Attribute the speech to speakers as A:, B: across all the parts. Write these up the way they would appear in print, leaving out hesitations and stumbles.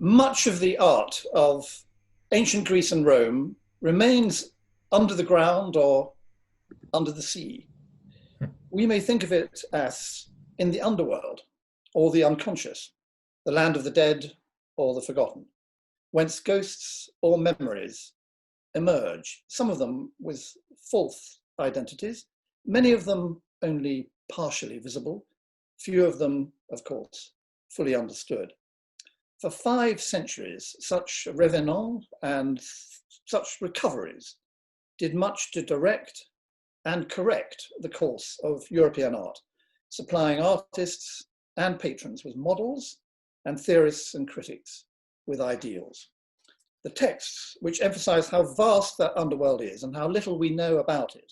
A: Much of the art of ancient Greece and Rome remains under the ground or under the sea. We may think of it as in the underworld or the unconscious, the land of the dead or the forgotten, whence ghosts or memories emerge, some of them with false identities, many of them only partially visible, few of them, of course, fully understood. For 5 centuries, such revenants and such recoveries did much to direct and correct the course of European art, supplying artists and patrons with models and theorists and critics with ideals. The texts, which emphasize how vast that underworld is and how little we know about it,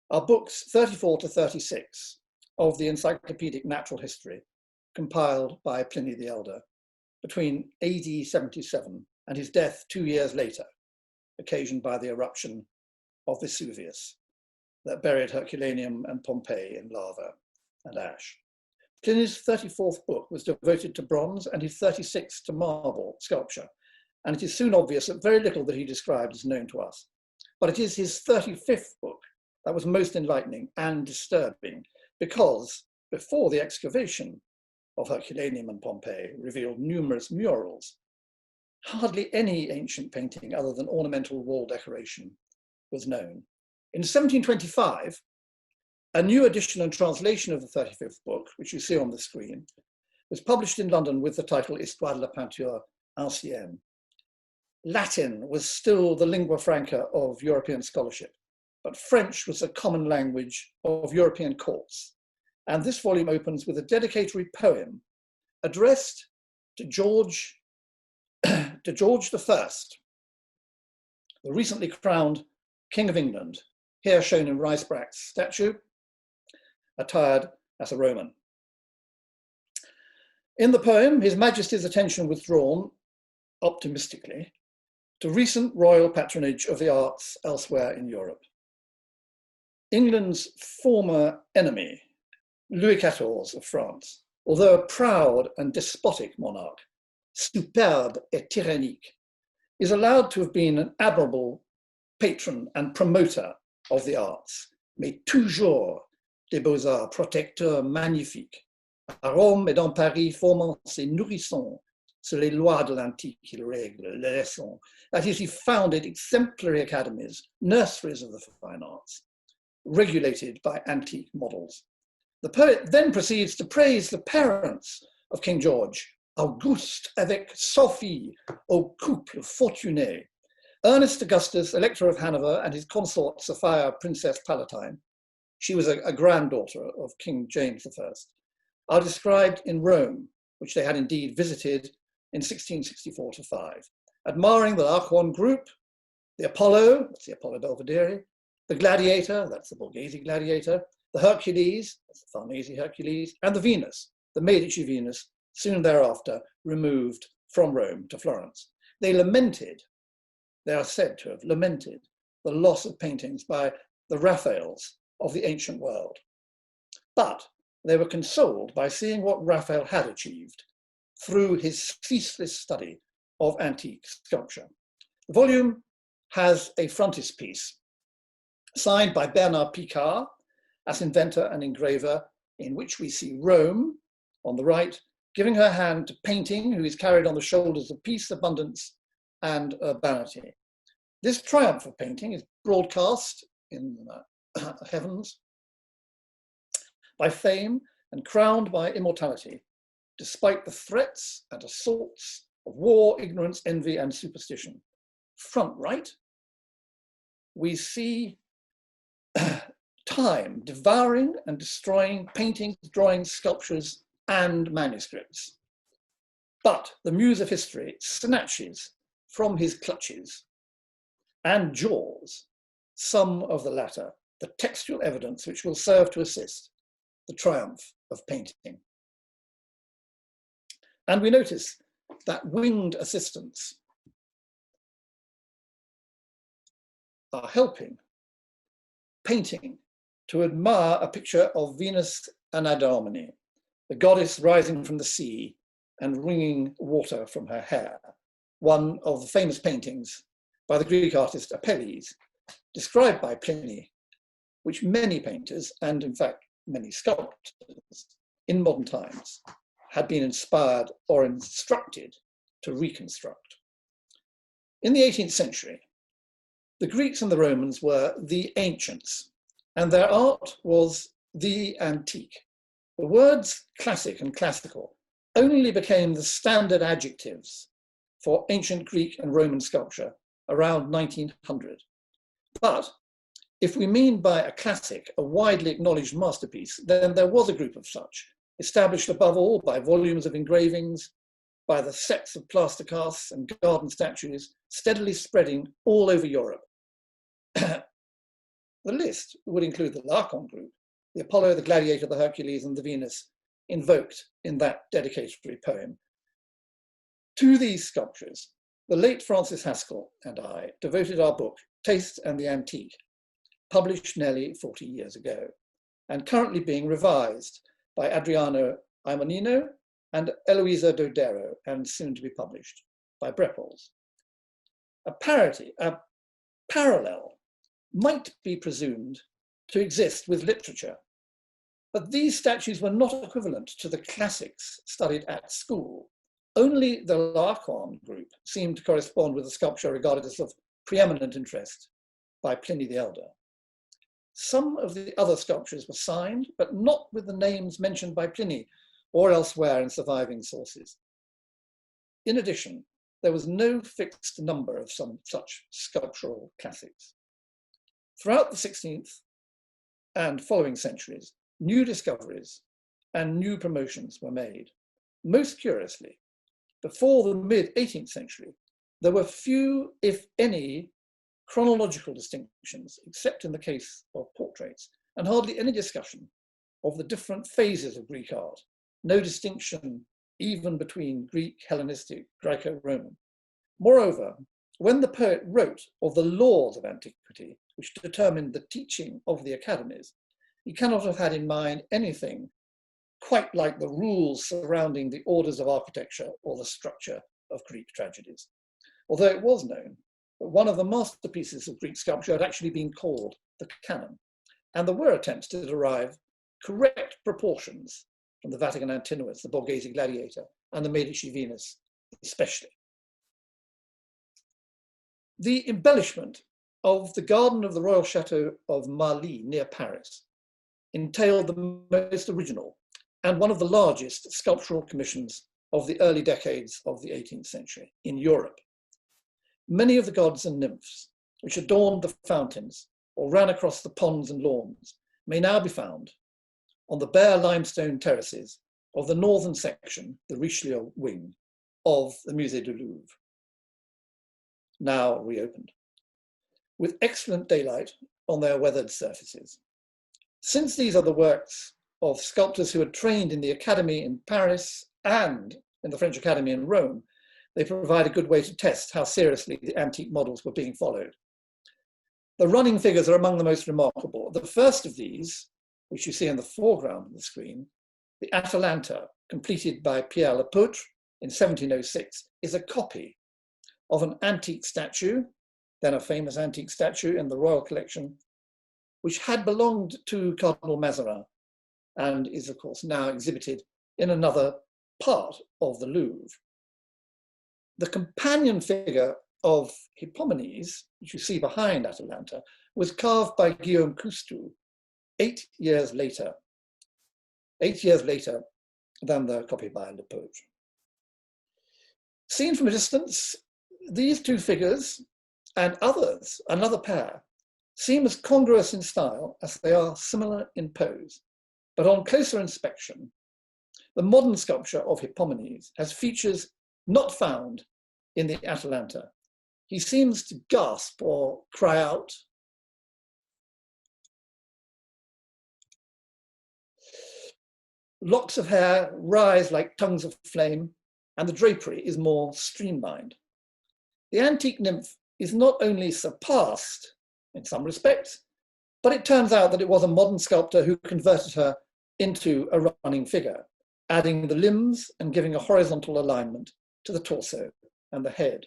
A: are books 34 to 36 of the Encyclopedic Natural History, compiled by Pliny the Elder between AD 77 and his death 2 years later, occasioned by the eruption of Vesuvius that buried Herculaneum and Pompeii in lava and ash. Pliny's 34th book was devoted to bronze and his 36th to marble sculpture, and it is soon obvious that very little that he described is known to us. But it is his 35th book that was most enlightening and disturbing, because before the excavation of Herculaneum and Pompeii revealed numerous murals, hardly any ancient painting other than ornamental wall decoration was known. In 1725, a new edition and translation of the 35th book, which you see on the screen, was published in London with the title Histoire de la peinture ancienne. Latin was still the lingua franca of European scholarship, but French was the common language of European courts. And this volume opens with a dedicatory poem addressed to George I, the recently crowned King of England, here shown in Rysbrack's statue, attired as a Roman. In the poem, His Majesty's attention was drawn, optimistically, to recent royal patronage of the arts elsewhere in Europe. England's former enemy, Louis XIV of France, although a proud and despotic monarch, superbe et tyrannique, is allowed to have been an admirable patron and promoter of the arts, mais toujours des beaux-arts, protecteur magnifique. À Rome et dans Paris, formant ses nourrissons sur les lois de l'antique, il règle les leçons. That is, he founded exemplary academies, nurseries of the fine arts, regulated by antique models. The poet then proceeds to praise the parents of King George, Auguste avec Sophie, au couple fortuné, Ernest Augustus, Elector of Hanover, and his consort Sophia, Princess Palatine, she was a granddaughter of King James I, are described in Rome, which they had indeed visited in 1664-5, admiring the L'Archon group, the Apollo, that's the Apollo Belvedere, the Gladiator, that's the Borghese Gladiator, the Hercules, that's the Farnese Hercules, and the Venus, the Medici Venus, soon thereafter removed from Rome to Florence. They are said to have lamented the loss of paintings by the Raphaels of the ancient world. But they were consoled by seeing what Raphael had achieved through his ceaseless study of antique sculpture. The volume has a frontispiece signed by Bernard Picard as inventor and engraver, in which we see Rome on the right, giving her hand to painting, who is carried on the shoulders of peace, abundance, and urbanity. This triumph of painting is broadcast in the heavens by fame and crowned by immortality, despite the threats and assaults of war, ignorance, envy, and superstition. Front right, we see time devouring and destroying paintings, drawings, sculptures, and manuscripts. But the muse of history snatches from his clutches and jaws some of the latter, the textual evidence which will serve to assist the triumph of painting. And we notice that winged assistants are helping painting to admire a picture of Venus Anadomini, the goddess rising from the sea and wringing water from her hair, one of the famous paintings by the Greek artist Apelles, described by Pliny, which many painters, and in fact many sculptors in modern times, had been inspired or instructed to reconstruct. In the 18th century, the Greeks and the Romans were the ancients, and their art was the antique. The words classic and classical only became the standard adjectives for ancient Greek and Roman sculpture around 1900. But if we mean by a classic a widely acknowledged masterpiece, then there was a group of such, established above all by volumes of engravings, by the sets of plaster casts and garden statues, steadily spreading all over Europe. The list would include the Laocoon group, the Apollo, the Gladiator, the Hercules, and the Venus invoked in that dedicatory poem. To these sculptures, the late Francis Haskell and I devoted our book, Taste and the Antique, published nearly 40 years ago, and currently being revised by Adriano Imonino and Eloisa Dodero, and soon to be published by Brepols. A parallel might be presumed to exist with literature, but these statues were not equivalent to the classics studied at school. Only the Laocoon group seemed to correspond with the sculpture regarded as of preeminent interest by Pliny the Elder. Some of the other sculptures were signed, but not with the names mentioned by Pliny or elsewhere in surviving sources. In addition, there was no fixed number of some such sculptural classics. Throughout the 16th and following centuries, new discoveries and new promotions were made. Most curiously, before the mid-18th century, there were few, if any, chronological distinctions, except in the case of portraits, and hardly any discussion of the different phases of Greek art, no distinction even between Greek, Hellenistic, Greco-Roman. Moreover, when the poet wrote of the laws of antiquity, which determined the teaching of the academies, he cannot have had in mind anything quite like the rules surrounding the orders of architecture or the structure of Greek tragedies. Although it was known that one of the masterpieces of Greek sculpture had actually been called the canon, and there were attempts to derive correct proportions from the Vatican Antinous, the Borghese Gladiator, and the Medici Venus especially. The embellishment of the garden of the Royal Chateau of Marly near Paris entailed the most original and one of the largest sculptural commissions of the early decades of the 18th century in Europe. Many of the gods and nymphs which adorned the fountains or ran across the ponds and lawns may now be found on the bare limestone terraces of the northern section, the Richelieu wing, of the Musée du Louvre, now reopened, with excellent daylight on their weathered surfaces. Since these are the works of sculptors who had trained in the Academy in Paris and in the French Academy in Rome, they provide a good way to test how seriously the antique models were being followed. The running figures are among the most remarkable. The first of these, which you see in the foreground of the screen, the Atalanta, completed by Pierre Lepoutre in 1706, is a copy of an antique statue, then a famous antique statue in the royal collection, which had belonged to Cardinal Mazarin and is, of course, now exhibited in another part of the Louvre. The companion figure of Hippomenes, which you see behind Atalanta, was carved by Guillaume Coustou 8 years later than the copy by Lepoutre. Seen from a distance, these two figures and others, another pair, seem as congruous in style as they are similar in pose. But on closer inspection, the modern sculpture of Hippomenes has features not found in the Atalanta. He seems to gasp or cry out. Locks of hair rise like tongues of flame, and the drapery is more streamlined. The antique nymph is not only surpassed in some respects, but it turns out that it was a modern sculptor who converted her into a running figure. adding the limbs and giving a horizontal alignment to the torso and the head.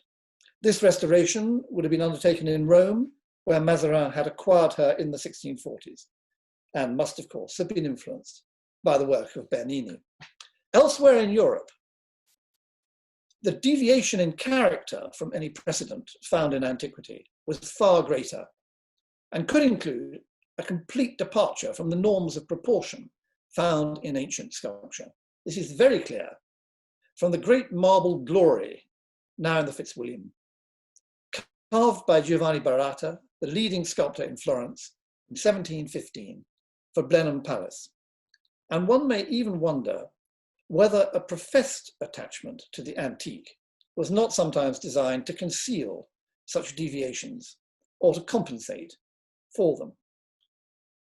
A: This restoration would have been undertaken in Rome, where Mazarin had acquired her in the 1640s, and must, of course, have been influenced by the work of Bernini. Elsewhere in Europe, the deviation in character from any precedent found in antiquity was far greater and could include a complete departure from the norms of proportion found in ancient sculpture. This is very clear from the great marble glory, now in the Fitzwilliam, carved by Giovanni Baratta, the leading sculptor in Florence in 1715 for Blenheim Palace. And one may even wonder whether a professed attachment to the antique was not sometimes designed to conceal such deviations or to compensate for them.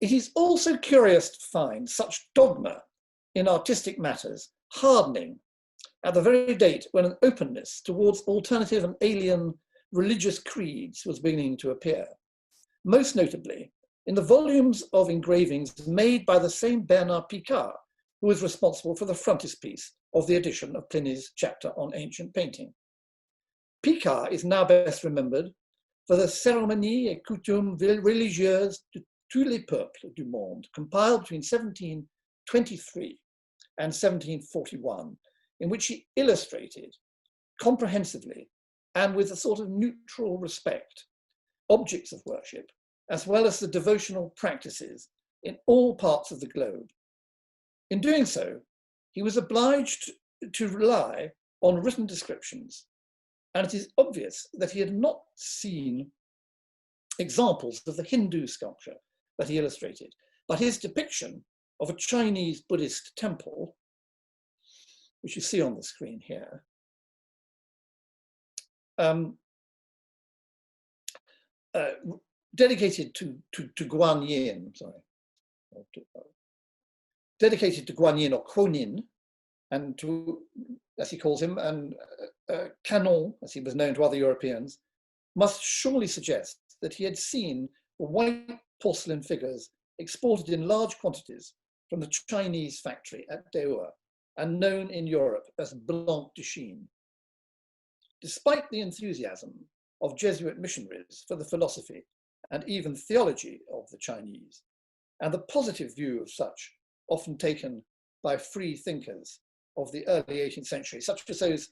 A: It is also curious to find such dogma in artistic matters hardening at the very date when an openness towards alternative and alien religious creeds was beginning to appear, most notably in the volumes of engravings made by the same Bernard Picard, who was responsible for the frontispiece of the edition of Pliny's chapter on ancient painting. Picard is now best remembered for the Cérémonies et coutumes religieuses de tous les peuples du monde, compiled between 1723 and 1741, in which he illustrated comprehensively and with a sort of neutral respect objects of worship, as well as the devotional practices in all parts of the globe. In doing so, he was obliged to rely on written descriptions, and it is obvious that he had not seen examples of the Hindu sculpture that he illustrated, but his depiction of a Chinese Buddhist temple, which you see on the screen here, dedicated to Guan Yin, dedicated to Guan Yin or Kuan and to, as he calls him, and Canon, as he was known to other Europeans, must surely suggest that he had seen white porcelain figures exported in large quantities from the Chinese factory at Deour and known in Europe as blanc de Chine. Despite the enthusiasm of Jesuit missionaries for the philosophy and even theology of the Chinese, and the positive view of such often taken by free thinkers of the early 18th century, such as those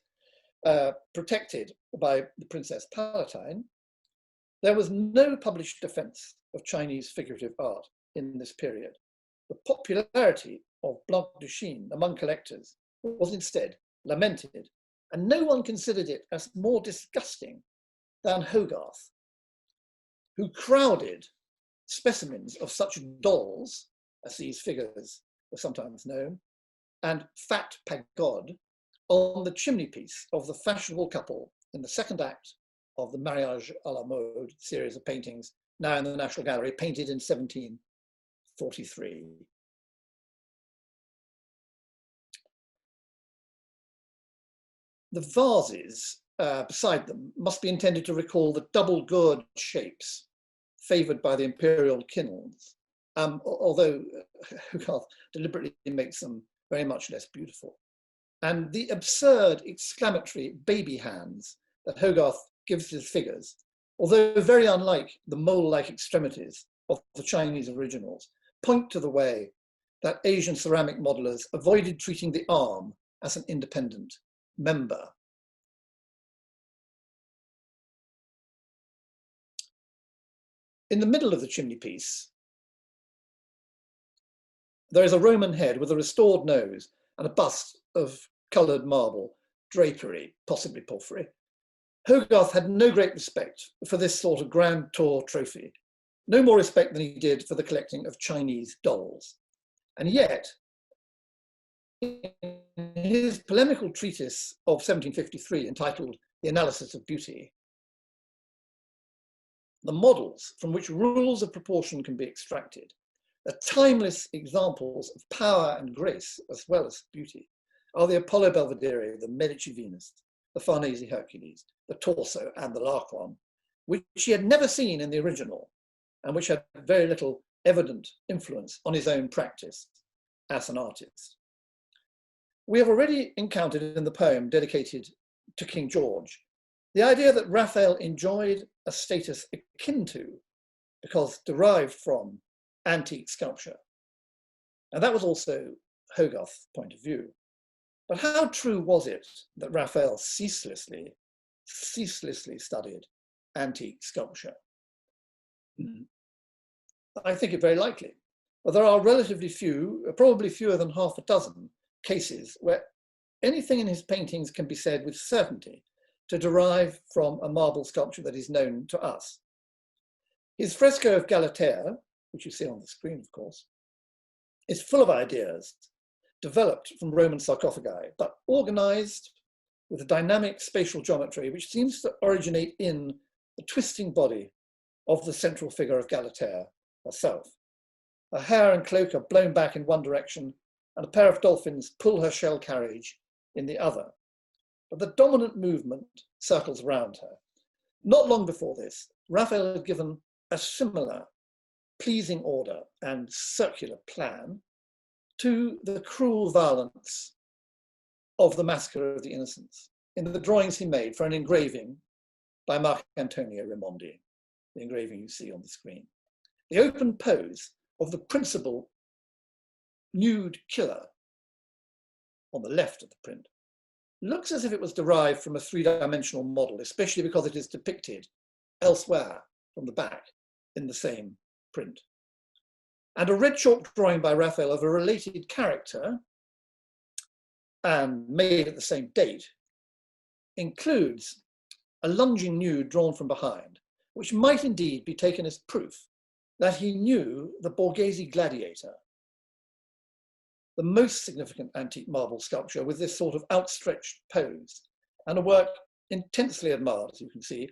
A: protected by the Princess Palatine, there was no published defense of Chinese figurative art in this period. The popularity of blanc de Chine among collectors was instead lamented, and no one considered it as more disgusting than Hogarth, who crowded specimens of such dolls, as these figures were sometimes known, and fat pagode on the chimneypiece of the fashionable couple in the second act of the Mariage à la Mode series of paintings, now in the National Gallery, painted in 1743. The vases beside them must be intended to recall the double gourd shapes favoured by the imperial kilns, although Hogarth deliberately makes them very much less beautiful. And the absurd exclamatory baby hands that Hogarth gives his figures, although very unlike the mole-like extremities of the Chinese originals, point to the way that Asian ceramic modelers avoided treating the arm as an independent member. In the middle of the chimneypiece, there is a Roman head with a restored nose and a bust of coloured marble, drapery, possibly porphyry. Hogarth had no great respect for this sort of grand tour trophy, no more respect than he did for the collecting of Chinese dolls. And yet, in his polemical treatise of 1753 entitled The Analysis of Beauty, the models from which rules of proportion can be extracted are timeless examples of power and grace as well as beauty, are the Apollo Belvedere, the Medici Venus, the Farnese Hercules, the Torso and the Laocoon, which he had never seen in the original and which had very little evident influence on his own practice as an artist. we have already encountered in the poem dedicated to King George the idea that Raphael enjoyed a status akin to, because derived from, antique sculpture. And that was also Hogarth's point of view. But how true was it that Raphael ceaselessly studied antique sculpture? I think it very likely. But there are relatively few, probably fewer than half a dozen, cases where anything in his paintings can be said with certainty to derive from a marble sculpture that is known to us. His fresco of Galatea, which you see on the screen, of course, is full of ideas developed from Roman sarcophagi, but organized with a dynamic spatial geometry, which seems to originate in the twisting body of the central figure of Galatea herself. Her hair and cloak are blown back in one direction, and a pair of dolphins pull her shell carriage in the other. But the dominant movement circles around her. Not long before this, Raphael had given a similar pleasing order and circular plan to the cruel violence of the Massacre of the Innocents in the drawings he made for an engraving by Marc Antonio Raimondi, the engraving you see on the screen. The open pose of the principal nude killer on the left of the print looks as if it was derived from a three-dimensional model, especially because it is depicted elsewhere from the back in the same print. And a red chalk drawing by Raphael of a related character, and made at the same date, includes a lunging nude drawn from behind, which might indeed be taken as proof that he knew the Borghese gladiator, the most significant antique marble sculpture with this sort of outstretched pose, and a work intensely admired, as you can see,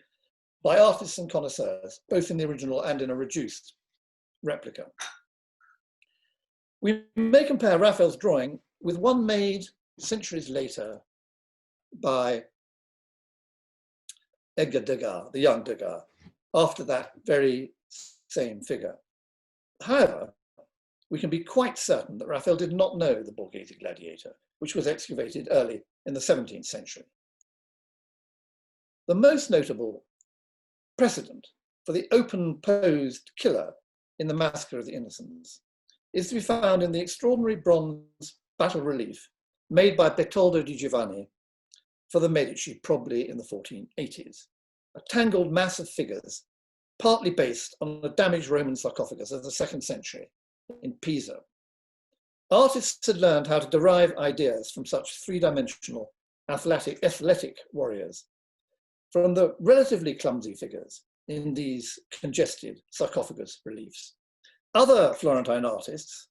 A: by artists and connoisseurs, both in the original and in a reduced replica. We may compare Raphael's drawing with one made centuries later by Edgar Degas, the young Degas, after that very same figure. However, we can be quite certain that Raphael did not know the Borghese gladiator, which was excavated early in the 17th century. The most notable precedent for the open-posed killer in the Massacre of the Innocents is to be found in the extraordinary bronze battle relief made by Bertoldo di Giovanni for the Medici, probably in the 1480s, a tangled mass of figures, partly based on a damaged Roman sarcophagus of the 2nd century in Pisa. Artists had learned how to derive ideas from such three-dimensional athletic warriors from the relatively clumsy figures in these congested sarcophagus reliefs. Other Florentine artists,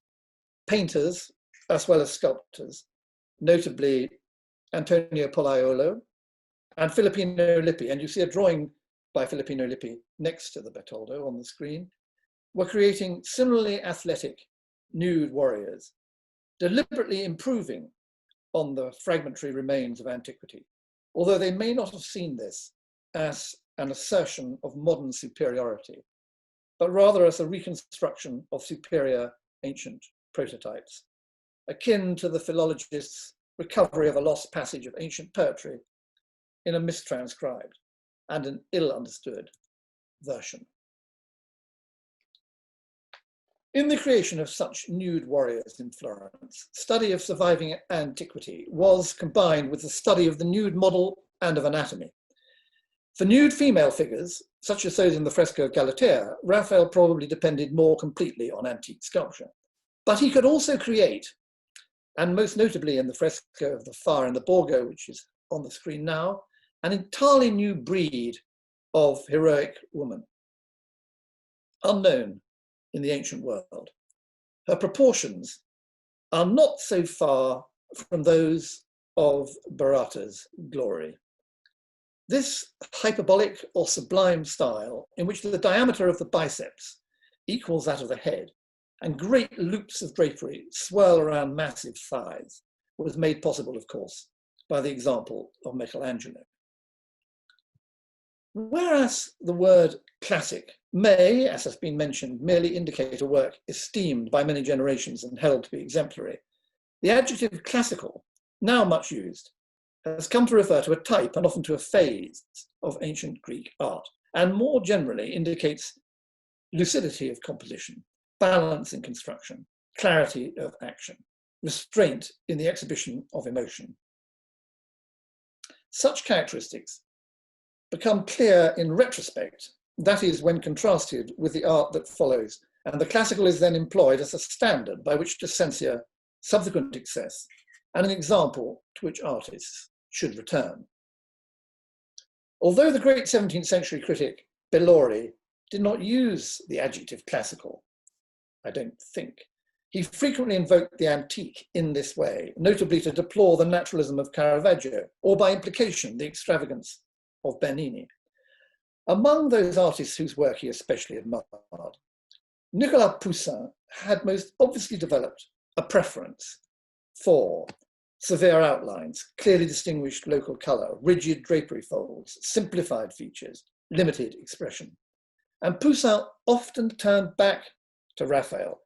A: painters, as well as sculptors, notably Antonio Pollaiolo and Filippino Lippi, and you see a drawing by Filippino Lippi next to the Bertoldo on the screen, were creating similarly athletic nude warriors, deliberately improving on the fragmentary remains of antiquity, although they may not have seen this as an assertion of modern superiority, but rather as a reconstruction of superior ancient prototypes, akin to the philologist's recovery of a lost passage of ancient poetry in a mistranscribed and an ill-understood version. In the creation of such nude warriors in Florence, study of surviving antiquity was combined with the study of the nude model and of anatomy. For nude female figures, such as those in the fresco of Galatea, Raphael probably depended more completely on antique sculpture. But he could also create, and most notably in the fresco of the Fire in the Borgo, which is on the screen now, an entirely new breed of heroic woman, unknown in the ancient world. Her proportions are not so far from those of Bharata's glory. This hyperbolic or sublime style, in which the diameter of the biceps equals that of the head, and great loops of drapery swirl around massive thighs, was made possible, of course, by the example of Michelangelo. Whereas the word classic may, as has been mentioned, merely indicate a work esteemed by many generations and held to be exemplary, the adjective classical now much used, has come to refer to a type and often to a phase of ancient Greek art, and more generally indicates lucidity of composition, balance in construction, clarity of action, restraint in the exhibition of emotion. Such characteristics become clear in retrospect, that is, when contrasted with the art that follows, and the classical is then employed as a standard by which to censure subsequent excess and an example to which artists should return. Although the great 17th century critic Bellori did not use the adjective classical, I don't think, he frequently invoked the antique in this way, notably to deplore the naturalism of Caravaggio, or by implication, the extravagance of Bernini. Among those artists whose work he especially admired, Nicolas Poussin had most obviously developed a preference for severe outlines, clearly distinguished local colour, rigid drapery folds, simplified features, limited expression. And Poussin often turned back to Raphael,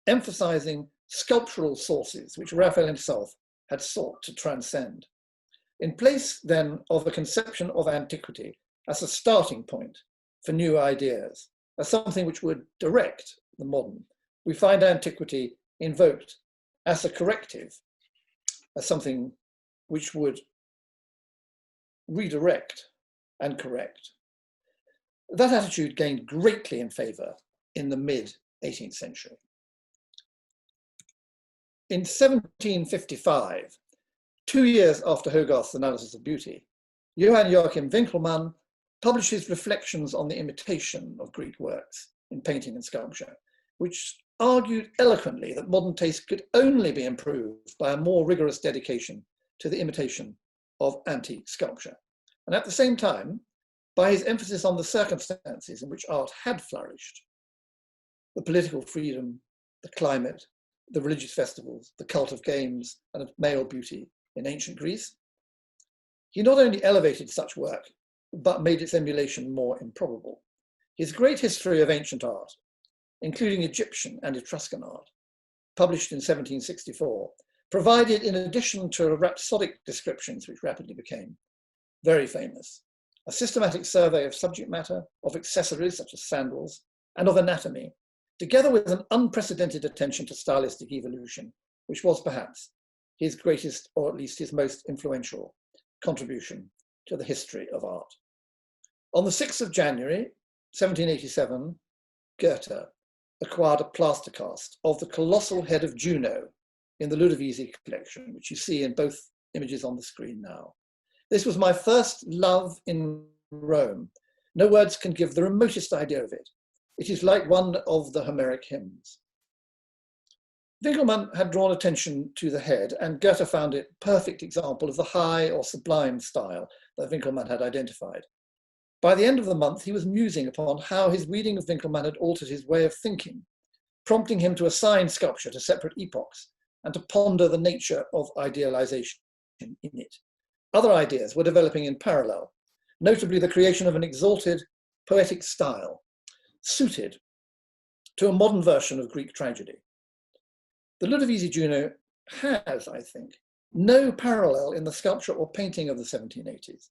A: emphasising sculptural sources which Raphael himself had sought to transcend. In place then of a conception of antiquity as a starting point for new ideas, as something which would direct the modern, we find antiquity invoked as a corrective, as something which would redirect and correct. That attitude gained greatly in favour in the mid-18th century. In 1755, 2 years after Hogarth's analysis of beauty, Johann Joachim Winckelmann published his reflections on the imitation of Greek works in painting and sculpture, which argued eloquently that modern taste could only be improved by a more rigorous dedication to the imitation of antique sculpture. And at the same time, by his emphasis on the circumstances in which art had flourished, the political freedom, the climate, the religious festivals, the cult of games, and of male beauty in ancient Greece, he not only elevated such work, but made its emulation more improbable. His great history of ancient art, including Egyptian and Etruscan art, published in 1764, provided, in addition to rhapsodic descriptions which rapidly became very famous, a systematic survey of subject matter, of accessories such as sandals, and of anatomy, together with an unprecedented attention to stylistic evolution, which was perhaps his greatest, or at least his most influential, contribution to the history of art. On the 6th of January, 1787, Goethe acquired a plaster cast of the colossal head of Juno in the Ludovisi collection, which you see in both images on the screen now. This was my first love in Rome. No words can give the remotest idea of it. It is like one of the Homeric hymns. Winckelmann had drawn attention to the head, and Goethe found it a perfect example of the high or sublime style that Winckelmann had identified. By the end of the month, he was musing upon how his reading of Winckelmann had altered his way of thinking, prompting him to assign sculpture to separate epochs and to ponder the nature of idealization in it. Other ideas were developing in parallel, notably the creation of an exalted poetic style, suited to a modern version of Greek tragedy. The Ludovisi Juno has, I think, no parallel in the sculpture or painting of the 1780s.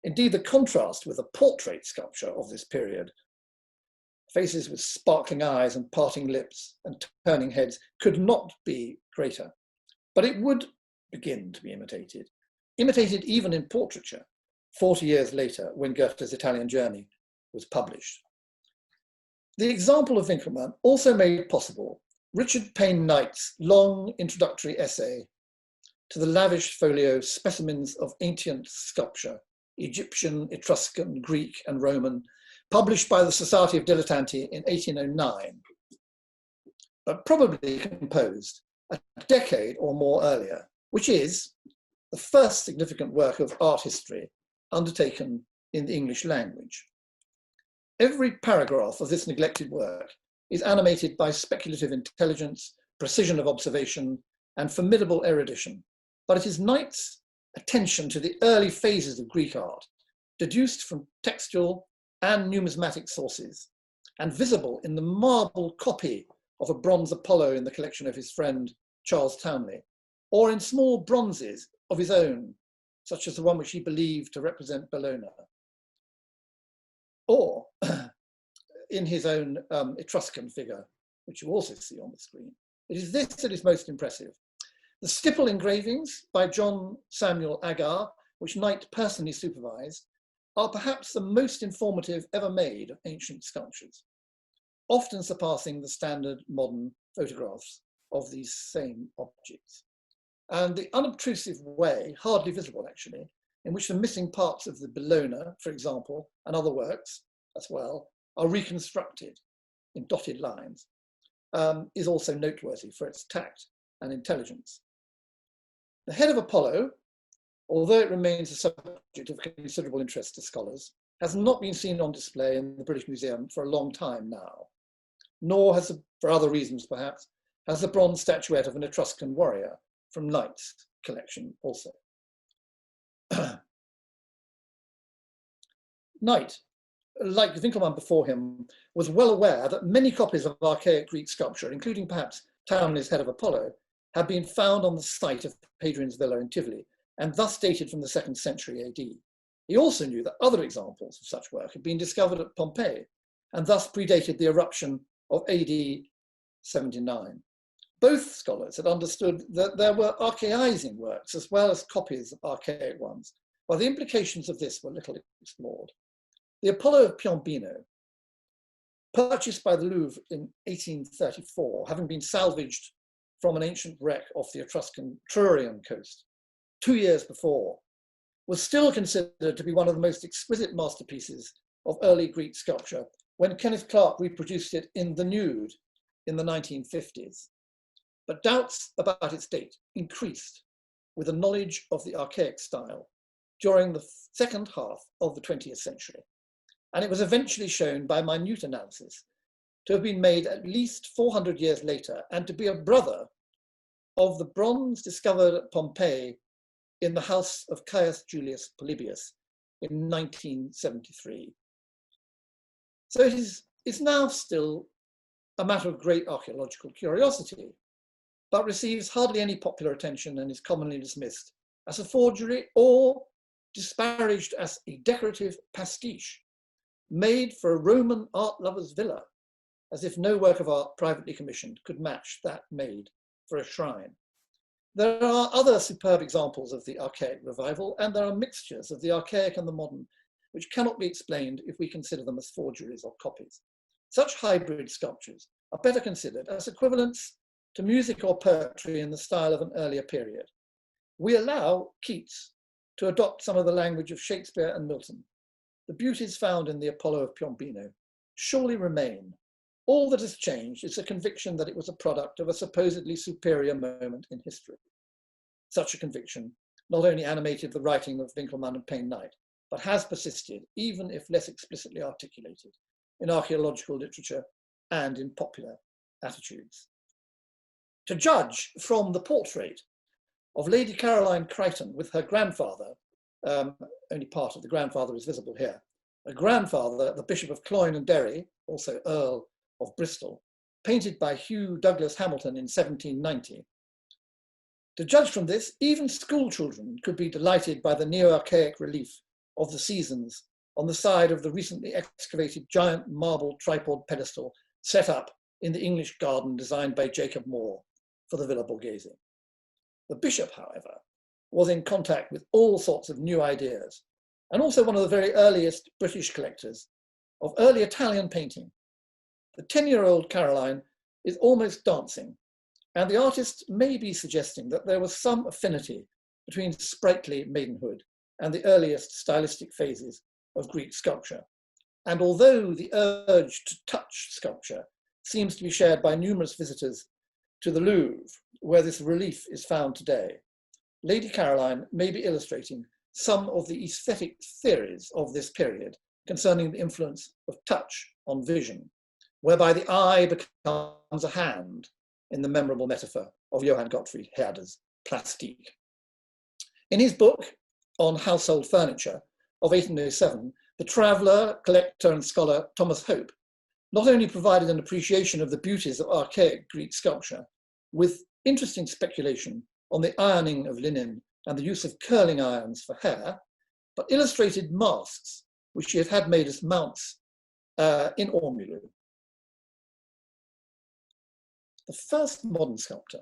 A: Indeed, the contrast with the portrait sculpture of this period, faces with sparkling eyes and parting lips and turning heads, could not be greater. But it would begin to be imitated even in portraiture, 40 years later when Goethe's Italian Journey was published. The example of Winckelmann also made possible Richard Payne Knight's long introductory essay to the lavish folio Specimens of Ancient Sculpture, Egyptian, Etruscan, Greek, and Roman, published by the Society of Dilettanti in 1809, but probably composed a decade or more earlier, which is the first significant work of art history undertaken in the English language. Every paragraph of this neglected work is animated by speculative intelligence, precision of observation, and formidable erudition, but it is Knight's attention to the early phases of Greek art, deduced from textual and numismatic sources, and visible in the marble copy of a bronze Apollo in the collection of his friend Charles Townley, or in small bronzes of his own, such as the one which he believed to represent Bologna, or in his own Etruscan figure, which you also see on the screen. It is this that is most impressive. The stipple engravings by John Samuel Agar, which Knight personally supervised, are perhaps the most informative ever made of ancient sculptures, often surpassing the standard modern photographs of these same objects. And the unobtrusive way, hardly visible actually, in which the missing parts of the Bologna, for example, and other works as well, are reconstructed in dotted lines, is also noteworthy for its tact and intelligence. The head of Apollo, although it remains a subject of considerable interest to scholars, has not been seen on display in the British Museum for a long time now, nor has, for other reasons perhaps, has the bronze statuette of an Etruscan warrior from Knight's collection also. Knight, like Winckelmann before him, was well aware that many copies of archaic Greek sculpture, including perhaps Townley's head of Apollo, had been found on the site of Hadrian's villa in Tivoli, and thus dated from the 2nd century AD. He also knew that other examples of such work had been discovered at Pompeii, and thus predated the eruption of AD 79. Both scholars had understood that there were archaizing works as well as copies of archaic ones, while the implications of this were little explored. The Apollo of Piombino, purchased by the Louvre in 1834, having been salvaged from an ancient wreck off the Etruscan Trurian coast 2 years before, was still considered to be one of the most exquisite masterpieces of early Greek sculpture when Kenneth Clark reproduced it in The Nude in the 1950s. But doubts about its date increased with a knowledge of the archaic style during the second half of the 20th century. And it was eventually shown by minute analysis to have been made at least 400 years later and to be a brother of the bronze discovered at Pompeii in the house of Caius Julius Polybius in 1973. So it's now still a matter of great archaeological curiosity, but receives hardly any popular attention and is commonly dismissed as a forgery or disparaged as a decorative pastiche made for a Roman art lover's villa, as if no work of art privately commissioned could match that made for a shrine. There are other superb examples of the archaic revival, and there are mixtures of the archaic and the modern, which cannot be explained if we consider them as forgeries or copies. Such hybrid sculptures are better considered as equivalents to music or poetry in the style of an earlier period. We allow Keats to adopt some of the language of Shakespeare and Milton. The beauties found in the Apollo of Piombino surely remain. All that has changed is a conviction that it was a product of a supposedly superior moment in history. Such a conviction not only animated the writing of Winckelmann and Payne Knight, but has persisted, even if less explicitly articulated, in archaeological literature and in popular attitudes. To judge from the portrait of Lady Caroline Crichton with her grandfather, only part of the grandfather is visible here, a grandfather, the Bishop of Cloyne and Derry, also Earl of Bristol, painted by Hugh Douglas Hamilton in 1790. To judge from this, even school children could be delighted by the neo-archaic relief of the seasons on the side of the recently excavated giant marble tripod pedestal set up in the English garden designed by Jacob Moore for the Villa Borghese. The bishop, however, was in contact with all sorts of new ideas, and also one of the very earliest British collectors of early Italian painting. The 10-year-old Caroline is almost dancing, and the artist may be suggesting that there was some affinity between sprightly maidenhood and the earliest stylistic phases of Greek sculpture. And although the urge to touch sculpture seems to be shared by numerous visitors to the Louvre, where this relief is found today, Lady Caroline may be illustrating some of the aesthetic theories of this period concerning the influence of touch on vision, whereby the eye becomes a hand in the memorable metaphor of Johann Gottfried Herder's Plastik. In his book on household furniture of 1807, the traveller, collector and scholar Thomas Hope not only provided an appreciation of the beauties of archaic Greek sculpture, with interesting speculation on the ironing of linen and the use of curling irons for hair, but illustrated masks, which she had had made as mounts in ormolu. The first modern sculptor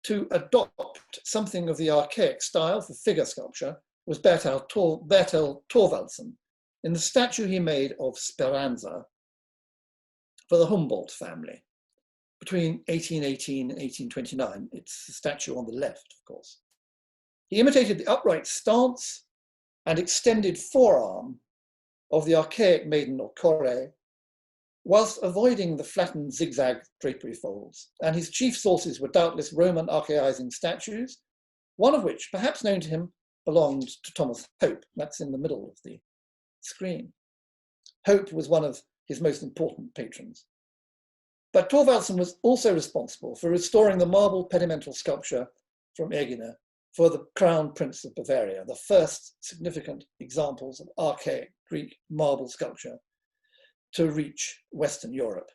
A: to adopt something of the archaic style for figure sculpture was Bertel Thorvaldsen in the statue he made of Speranza for the Humboldt family between 1818 and 1829. It's the statue on the left, of course. He imitated the upright stance and extended forearm of the archaic maiden or kore, whilst avoiding the flattened zigzag drapery folds. And his chief sources were doubtless Roman archaizing statues, one of which, perhaps known to him, belonged to Thomas Hope. That's in the middle of the screen. Hope was one of his most important patrons. But Thorvaldsen was also responsible for restoring the marble pedimental sculpture from Egina for the Crown Prince of Bavaria, the first significant examples of archaic Greek marble sculpture to reach Western Europe,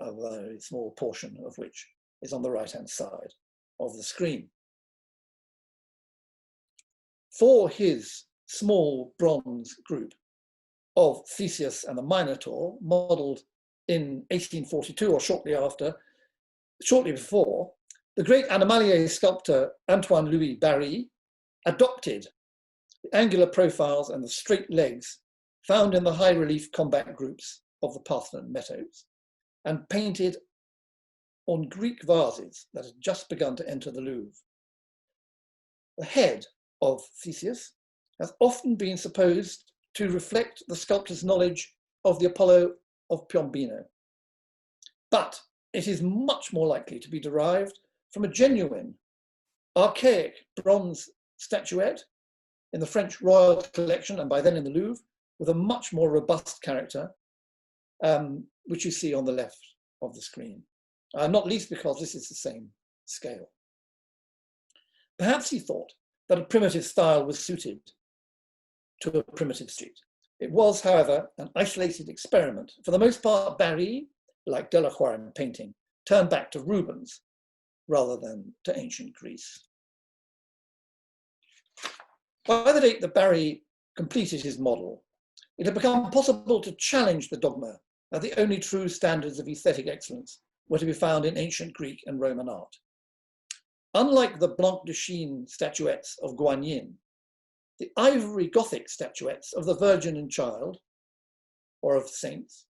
A: a very small portion of which is on the right-hand side of the screen. For his small bronze group of Theseus and the Minotaur, modelled in 1842 or shortly before, the great animalier sculptor Antoine-Louis Barye adopted the angular profiles and the straight legs found in the high relief combat groups of the Parthenon meadows and painted on Greek vases that had just begun to enter the Louvre. The head of Theseus has often been supposed to reflect the sculptor's knowledge of the Apollo of Piombino, but it is much more likely to be derived from a genuine, archaic bronze statuette in the French Royal Collection, and by then in the Louvre, with a much more robust character, which you see on the left of the screen, not least because this is the same scale. Perhaps he thought that a primitive style was suited to a primitive street. It was, however, an isolated experiment. For the most part, Barye, like Delacroix in painting, turned back to Rubens rather than to ancient Greece. By the date that Barye completed his model, it had become possible to challenge the dogma that the only true standards of aesthetic excellence were to be found in ancient Greek and Roman art. Unlike the Blanc de Chine statuettes of Guanyin, the ivory Gothic statuettes of the Virgin and Child, or of saints,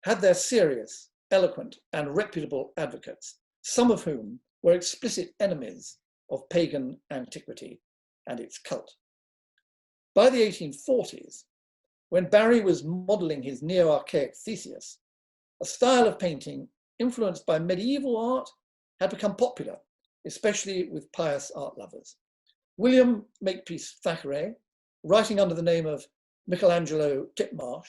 A: had their serious, eloquent, and reputable advocates, some of whom were explicit enemies of pagan antiquity and its cult. By the 1840s, when Barye was modelling his neo-archaic Theseus, a style of painting influenced by medieval art had become popular, especially with pious art lovers. William Makepeace Thackeray, writing under the name of Michelangelo Titmarsh,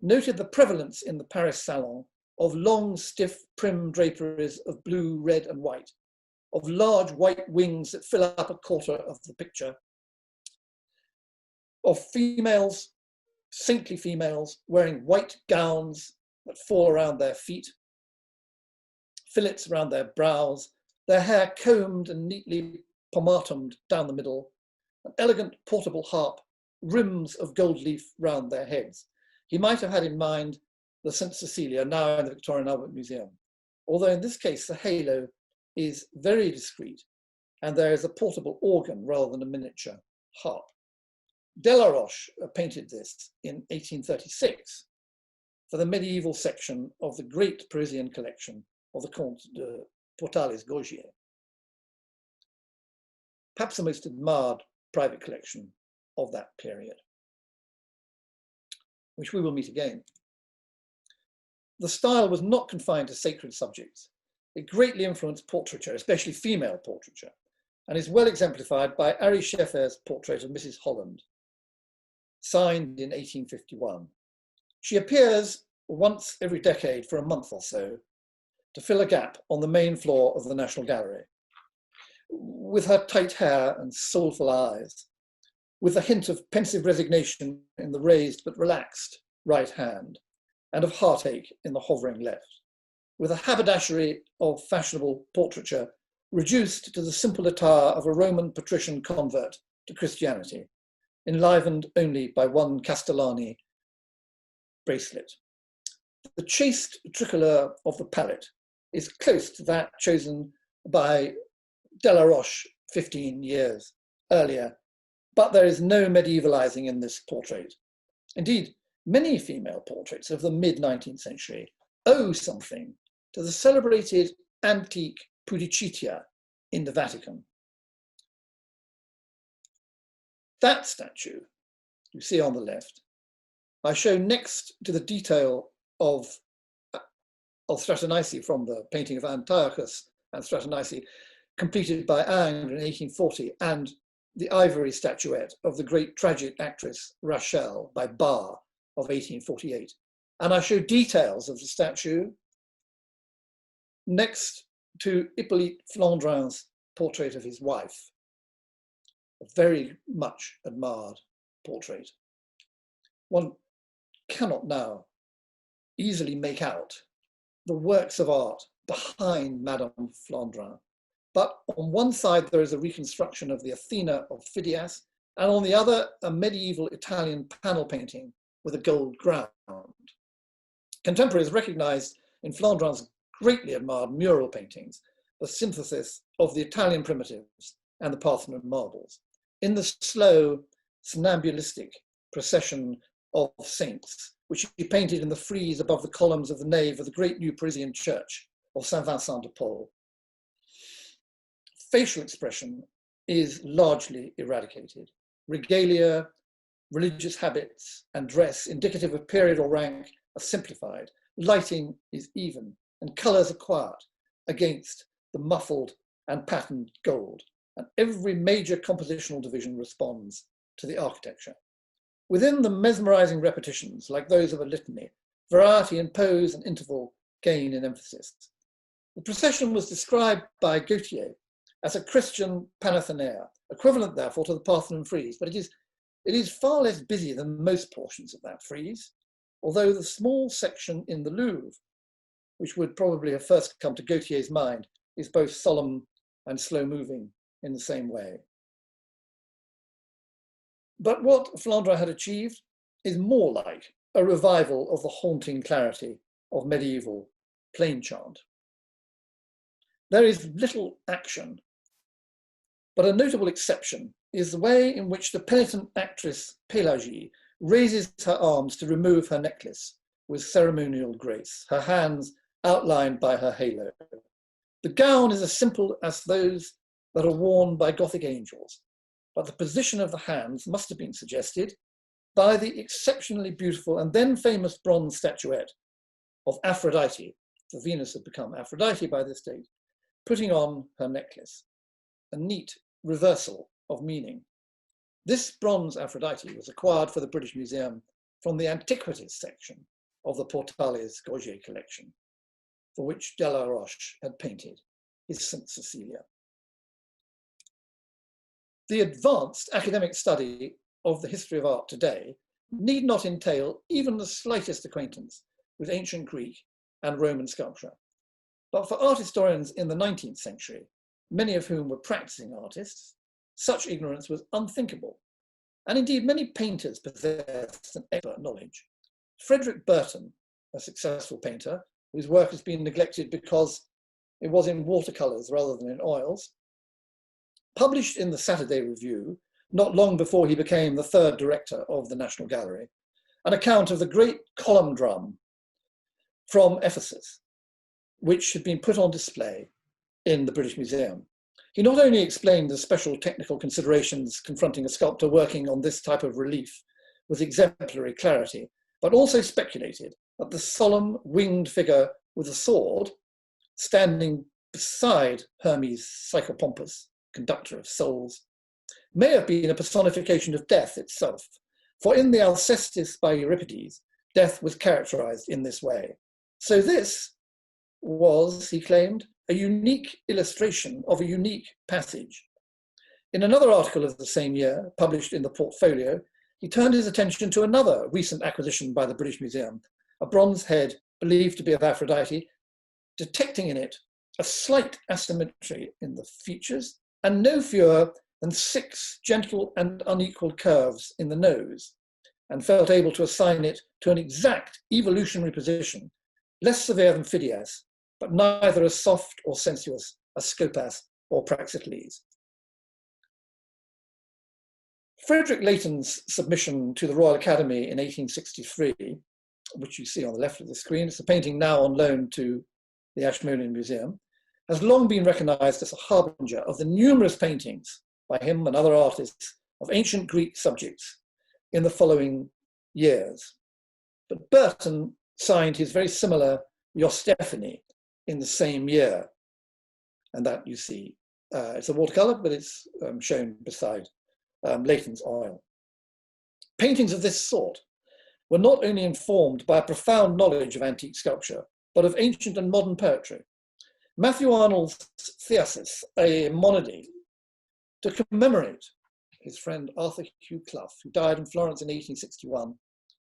A: noted the prevalence in the Paris salon of long, stiff, prim draperies of blue, red, and white, of large white wings that fill up a quarter of the picture, of females, saintly females, wearing white gowns that fall around their feet, fillets around their brows, their hair combed and neatly pomatumed down the middle, an elegant portable harp, rims of gold leaf round their heads. He might have had in mind the St. Cecilia, now in the Victoria and Albert Museum, although in this case the halo is very discreet and there is a portable organ rather than a miniature harp. Delaroche painted this in 1836 for the medieval section of the great Parisian collection of the Comte de Portales-Gaugier, perhaps the most admired private collection of that period, which we will meet again. The style was not confined to sacred subjects. It greatly influenced portraiture, especially female portraiture, and is well exemplified by Ary Scheffer's portrait of Mrs. Holland, signed in 1851. She appears once every decade for a month or so to fill a gap on the main floor of the National Gallery, with her tight hair and soulful eyes, with a hint of pensive resignation in the raised but relaxed right hand, and of heartache in the hovering left, with a haberdashery of fashionable portraiture reduced to the simple attire of a Roman patrician convert to Christianity, enlivened only by one Castellani bracelet. The chaste tricolour of the palette is close to that chosen by Delaroche 15 years earlier, but there is no medievalizing in this portrait. Indeed, many female portraits of the mid-19th century owe something to the celebrated antique Pudicitia in the Vatican. That statue you see on the left, I show next to the detail of Stratonice from the painting of Antiochus and Stratonice, completed by Ingres in 1840, and the ivory statuette of the great tragic actress Raphael by Barr of 1848. And I show details of the statue next to Hippolyte Flandrin's portrait of his wife, a very much admired portrait. One cannot now easily make out the works of art behind Madame Flandrin. But on one side, there is a reconstruction of the Athena of Phidias, and on the other, a medieval Italian panel painting with a gold ground. Contemporaries recognized in Flandrin's greatly admired mural paintings the synthesis of the Italian primitives and the Parthenon marbles in the slow, somnambulistic procession of saints, which he painted in the frieze above the columns of the nave of the great new Parisian church of Saint Vincent de Paul. Facial expression is largely eradicated. Regalia, religious habits, and dress indicative of period or rank are simplified. Lighting is even, and colours are quiet against the muffled and patterned gold. And every major compositional division responds to the architecture. Within the mesmerizing repetitions, like those of a litany, variety in pose and interval gain in emphasis. The procession was described by Goethe as a Christian Panathenaea, equivalent therefore to the Parthenon frieze, but it is far less busy than most portions of that frieze, although the small section in the Louvre, which would probably have first come to Gautier's mind, is both solemn and slow-moving in the same way. But what Flandrin had achieved is more like a revival of the haunting clarity of medieval plain chant. There is little action, but a notable exception is the way in which the penitent actress Pélagie raises her arms to remove her necklace with ceremonial grace, her hands outlined by her halo. The gown is as simple as those that are worn by Gothic angels, but the position of the hands must have been suggested by the exceptionally beautiful and then famous bronze statuette of Aphrodite, for Venus had become Aphrodite by this date, putting on her necklace, a neat reversal of meaning. This bronze Aphrodite was acquired for the British Museum from the Antiquities section of the Portales Gorget collection, for which Delaroche had painted his St. Cecilia. The advanced academic study of the history of art today need not entail even the slightest acquaintance with ancient Greek and Roman sculpture. But for art historians in the 19th century, many of whom were practicing artists, such ignorance was unthinkable. And indeed, many painters possessed an expert knowledge. Frederick Burton, a successful painter, whose work has been neglected because it was in watercolors rather than in oils, published in the Saturday Review, not long before he became the third director of the National Gallery, an account of the great column drum from Ephesus, which had been put on display in the British Museum. He not only explained the special technical considerations confronting a sculptor working on this type of relief with exemplary clarity, but also speculated that the solemn winged figure with a sword standing beside Hermes Psychopompus, conductor of souls, may have been a personification of death itself. For in the Alcestis by Euripides, death was characterized in this way. So this was, he claimed, a unique illustration of a unique passage. In another article of the same year, published in the Portfolio, he turned his attention to another recent acquisition by the British Museum, a bronze head believed to be of Aphrodite, detecting in it a slight asymmetry in the features, and no fewer than 6 gentle and unequal curves in the nose, and felt able to assign it to an exact evolutionary position, less severe than Phidias, but neither as soft or sensuous as Scopas or Praxiteles. Frederick Layton's submission to the Royal Academy in 1863, which you see on the left of the screen, it's a painting now on loan to the Ashmolean Museum, has long been recognized as a harbinger of the numerous paintings by him and other artists of ancient Greek subjects in the following years. But Burton signed his very similar Eustephanes in the same year. And that you see, it's a watercolor, but it's shown beside Layton's oil. Paintings of this sort were not only informed by a profound knowledge of antique sculpture, but of ancient and modern poetry. Matthew Arnold's Theasis, a monody, to commemorate his friend Arthur Hugh Clough, who died in Florence in 1861,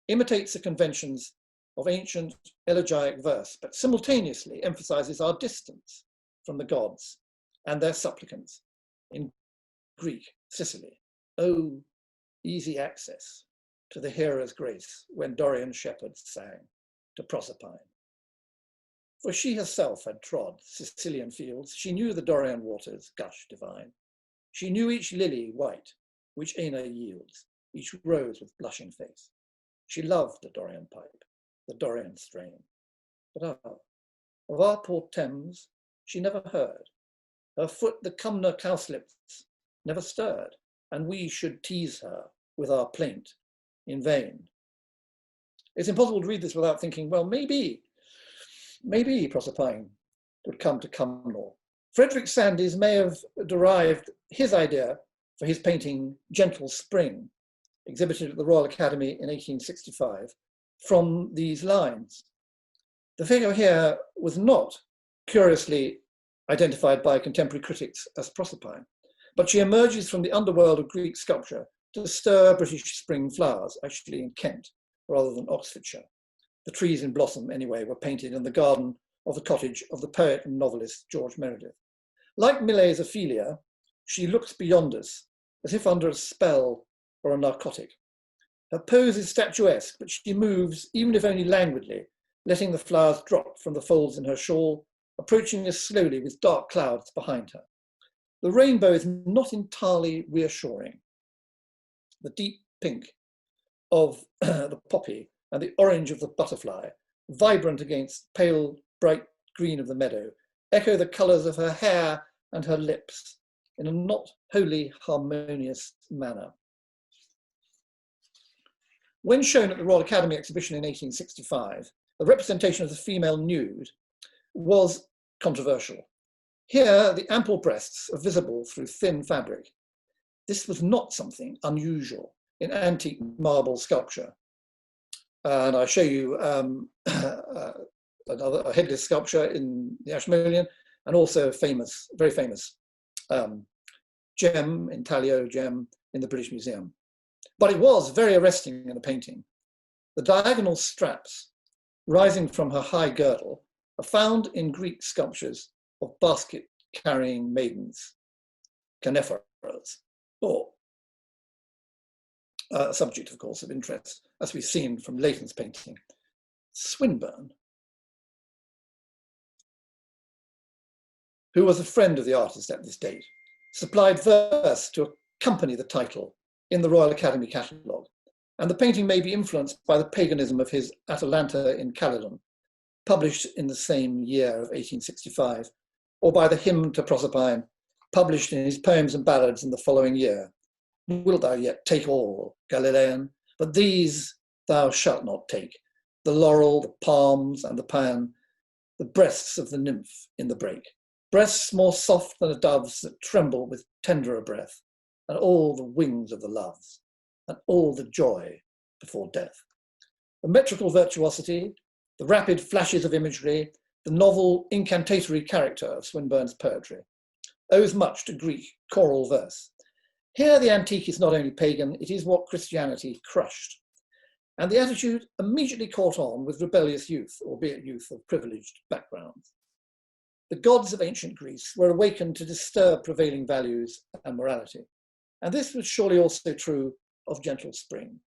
A: imitates the conventions of ancient elegiac verse, but simultaneously emphasizes our distance from the gods and their supplicants in Greek Sicily. Oh, easy access to the hearer's grace when Dorian shepherds sang to Proserpine. For she herself had trod Sicilian fields, she knew the Dorian waters gush divine. She knew each lily white, which Aena yields, each rose with blushing face. She loved the Dorian pipe, the Dorian strain. But of our poor Thames she never heard. Her foot the Cumnor cowslips never stirred, and we should tease her with our plaint in vain. It's impossible to read this without thinking, well, maybe Proserpine would come to Cumnor. Frederick Sandys may have derived his idea for his painting Gentle Spring, exhibited at the Royal Academy in 1865, from these lines. The figure here was not curiously identified by contemporary critics as Proserpine, but she emerges from the underworld of Greek sculpture to stir British spring flowers, actually in Kent rather than Oxfordshire. The trees in blossom, anyway, were painted in the garden of the cottage of the poet and novelist George Meredith. Like Millet's Ophelia, she looks beyond us, as if under a spell or a narcotic. Her pose is statuesque, but she moves, even if only languidly, letting the flowers drop from the folds in her shawl, approaching us slowly with dark clouds behind her. The rainbow is not entirely reassuring. The deep pink of the poppy and the orange of the butterfly, vibrant against pale, bright green of the meadow, echo the colours of her hair and her lips in a not wholly harmonious manner. When shown at the Royal Academy exhibition in 1865, the representation of the female nude was controversial. Here, the ample breasts are visible through thin fabric. This was not something unusual in antique marble sculpture. And I show you a headless sculpture in the Ashmolean, and also a very famous gem, intaglio gem, in the British Museum. But it was very arresting in the painting. The diagonal straps rising from her high girdle are found in Greek sculptures of basket-carrying maidens, canephoras, or a subject, of course, of interest, as we've seen from Layton's painting. Swinburne, who was a friend of the artist at this date, supplied verse to accompany the title in the Royal Academy catalogue, and the painting may be influenced by the paganism of his Atalanta in Calydon, published in the same year of 1865, or by the hymn to Proserpine, published in his poems and ballads in the following year. Wilt thou yet take all, Galilean? But these thou shalt not take, the laurel, the palms, and the pan, the breasts of the nymph in the brake, breasts more soft than a dove's that tremble with tenderer breath, and all the wings of the loves, and all the joy before death. The metrical virtuosity, the rapid flashes of imagery, the novel incantatory character of Swinburne's poetry owes much to Greek choral verse. Here the antique is not only pagan, it is what Christianity crushed. And the attitude immediately caught on with rebellious youth, albeit youth of privileged backgrounds. the gods of ancient Greece were awakened to disturb prevailing values and morality. And this was surely also true of Gentle Spring,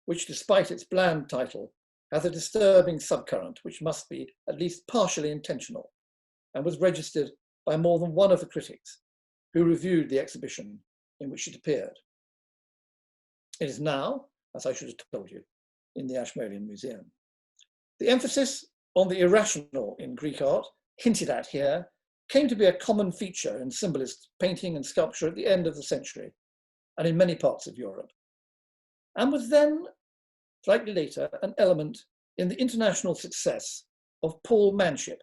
A: which, despite its bland title, has a disturbing subcurrent which must be at least partially intentional, and was registered by more than one of the critics who reviewed the exhibition in which it appeared. It is now, as I should have told you, in the Ashmolean Museum. The emphasis on the irrational in Greek art, hinted at here, came to be a common feature in symbolist painting and sculpture at the end of the century, and in many parts of Europe, and was then, slightly later, an element in the international success of Paul Manship,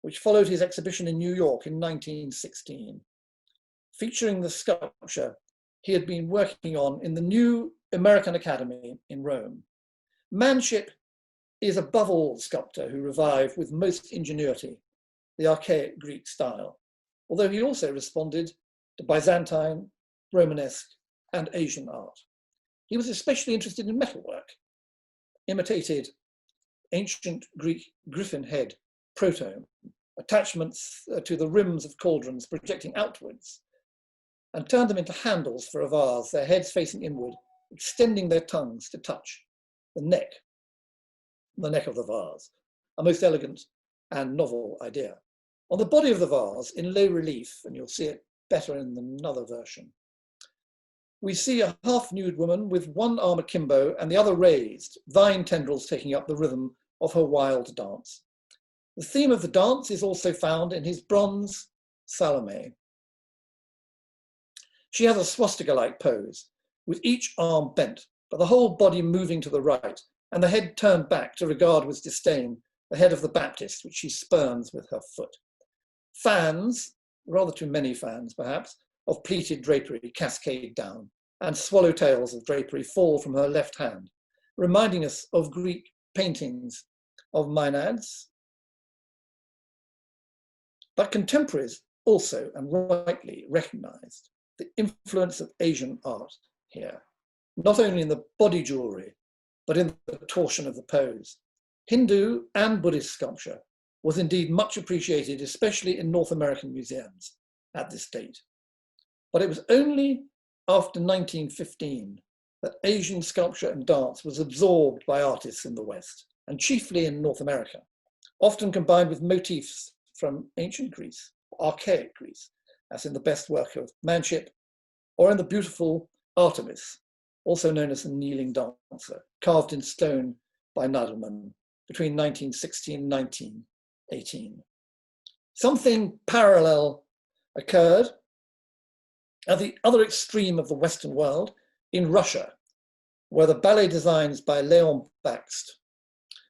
A: which followed his exhibition in New York in 1916, featuring the sculpture he had been working on in the new American Academy in Rome. Manship is above all a sculptor who revived with most ingenuity the archaic Greek style, although he also responded to Byzantine, Romanesque, and Asian art. He was especially interested in metalwork, imitated ancient Greek griffin head protome, attachments to the rims of cauldrons projecting outwards, and turned them into handles for a vase, their heads facing inward, extending their tongues to touch the neck of the vase, a most elegant and novel idea. On the body of the vase, in low relief, and you'll see it better in another version, we see a half-nude woman with one arm akimbo and the other raised, vine tendrils taking up the rhythm of her wild dance. The theme of the dance is also found in his bronze Salome. She has a swastika-like pose, with each arm bent, but the whole body moving to the right, and the head turned back to regard with disdain the head of the Baptist, which she spurns with her foot. Fans, rather too many fans perhaps, of pleated drapery cascade down, and swallowtails of drapery fall from her left hand, reminding us of Greek paintings of Maenads. But contemporaries also, and rightly, recognized the influence of Asian art here, not only in the body jewelry, but in the torsion of the pose. Hindu and Buddhist sculpture was indeed much appreciated, especially in North American museums at this date. But it was only after 1915 that Asian sculpture and dance was absorbed by artists in the West, and chiefly in North America, often combined with motifs from ancient Greece, archaic Greece, as in the best work of Manship, or in the beautiful Artemis, also known as the kneeling dancer, carved in stone by Nadelman between 1916 and 1918. Something parallel occurred at the other extreme of the Western world, in Russia, where the ballet designs by Leon Bakst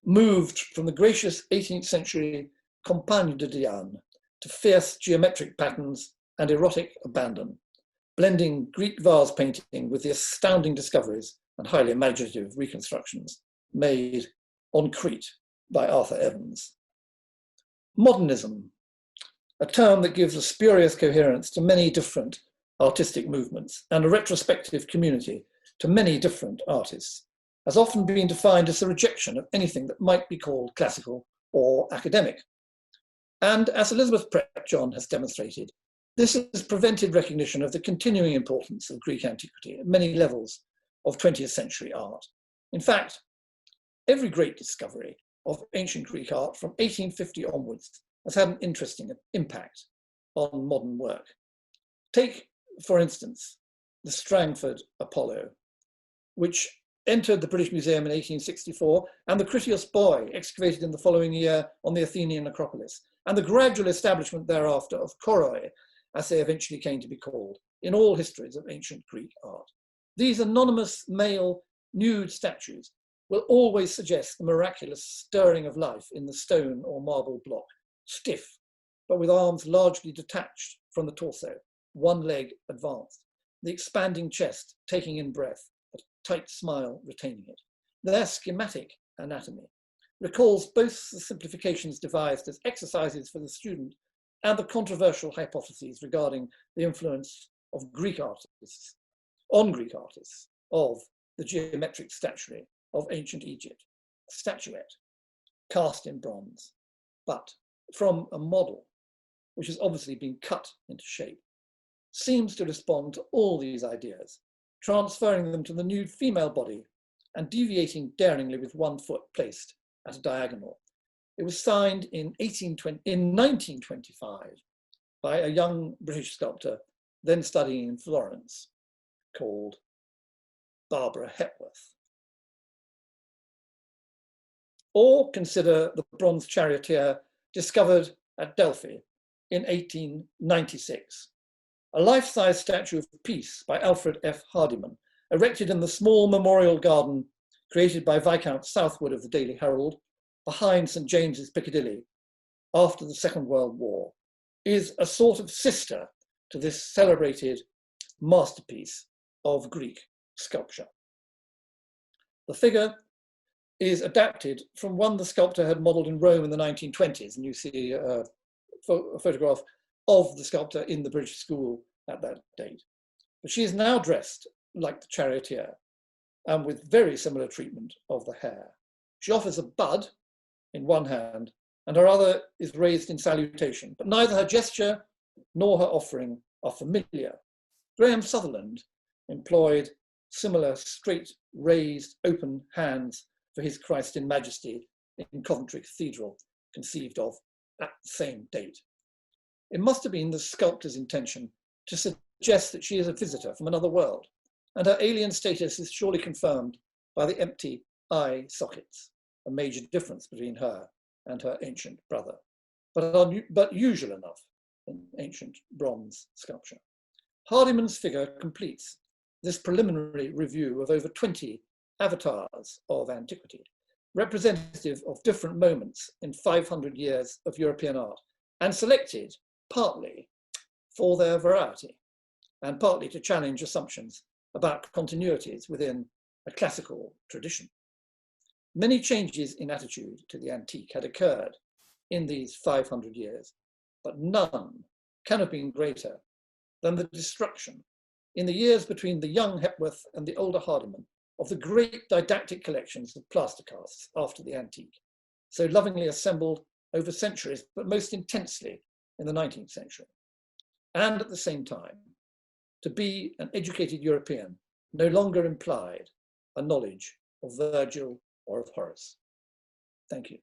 A: moved from the gracious 18th century Compagne de Diane to fierce geometric patterns and erotic abandon, blending Greek vase painting with the astounding discoveries and highly imaginative reconstructions made on Crete by Arthur Evans. Modernism, a term that gives a spurious coherence to many different artistic movements and a retrospective community to many different artists, has often been defined as the rejection of anything that might be called classical or academic. And as Elizabeth Pratt-John has demonstrated, this has prevented recognition of the continuing importance of Greek antiquity at many levels of 20th century art. In fact, every great discovery of ancient Greek art from 1850 onwards has had an interesting impact on modern work. Take, for instance, the Strangford Apollo, which entered the British Museum in 1864, and the Critias Boy, excavated in the following year on the Athenian Acropolis, and the gradual establishment thereafter of choroi, as they eventually came to be called, in all histories of ancient Greek art. These anonymous male nude statues will always suggest the miraculous stirring of life in the stone or marble block, stiff, but with arms largely detached from the torso, one leg advanced, the expanding chest taking in breath, a tight smile retaining it. Their schematic anatomy recalls both the simplifications devised as exercises for the student and the controversial hypotheses regarding the influence of Greek artists, on Greek artists, of the geometric statuary of ancient Egypt, statuette, cast in bronze, but from a model which has obviously been cut into shape, seems to respond to all these ideas, transferring them to the nude female body and deviating daringly with one foot placed at a diagonal. It was signed in 1925 by a young British sculptor then studying in Florence called Barbara Hepworth. Or consider the bronze charioteer discovered at Delphi in 1896, a life-size statue of peace by Alfred F. Hardyman, erected in the small memorial garden created by Viscount Southwood of the Daily Herald behind St. James's Piccadilly after the Second World War, is a sort of sister to this celebrated masterpiece of Greek sculpture. The figure is adapted from one the sculptor had modelled in Rome in the 1920s, and you see a photograph of the sculptor in the British School at that date. But she is now dressed like the charioteer and with very similar treatment of the hair. She offers a bud in one hand and her other is raised in salutation, but neither her gesture nor her offering are familiar. Graham Sutherland employed similar straight, raised, open hands for his Christ in Majesty in Coventry Cathedral, conceived of at the same date. It must have been the sculptor's intention to suggest that she is a visitor from another world, and her alien status is surely confirmed by the empty eye sockets, a major difference between her and her ancient brother, but usual enough in ancient bronze sculpture. Hardyman's figure completes this preliminary review of over 20 avatars of antiquity, representative of different moments in 500 years of European art, and selected partly for their variety and partly to challenge assumptions about continuities within a classical tradition. Many changes in attitude to the antique had occurred in these 500 years, but none can have been greater than the destruction in the years between the young Hepworth and the older Hardyman of the great didactic collections of plaster casts after the antique, so lovingly assembled over centuries, but most intensely in the 19th century. And at the same time, to be an educated European no longer implied a knowledge of Virgil or of Horace. Thank you.